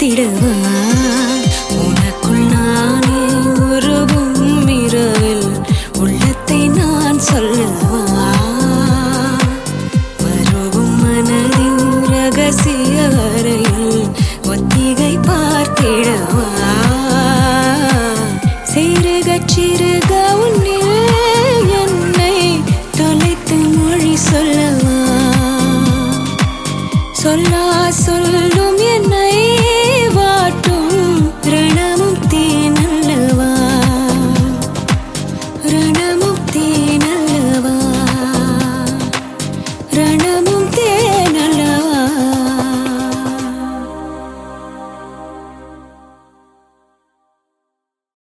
பார்த்திடவா உனக்குள் நானே உருகும் இரவில் உள்ளத்தை நான் சொல்லவா வருகும் மனதின் ரகசிய அறையில் ஒத்திகை பார்த்திடவா சிறுகச் சிறுக உன்னில் என்னை தொலைத்து மொழி சொல்லவா சொல்லா சொல்லும் என்னை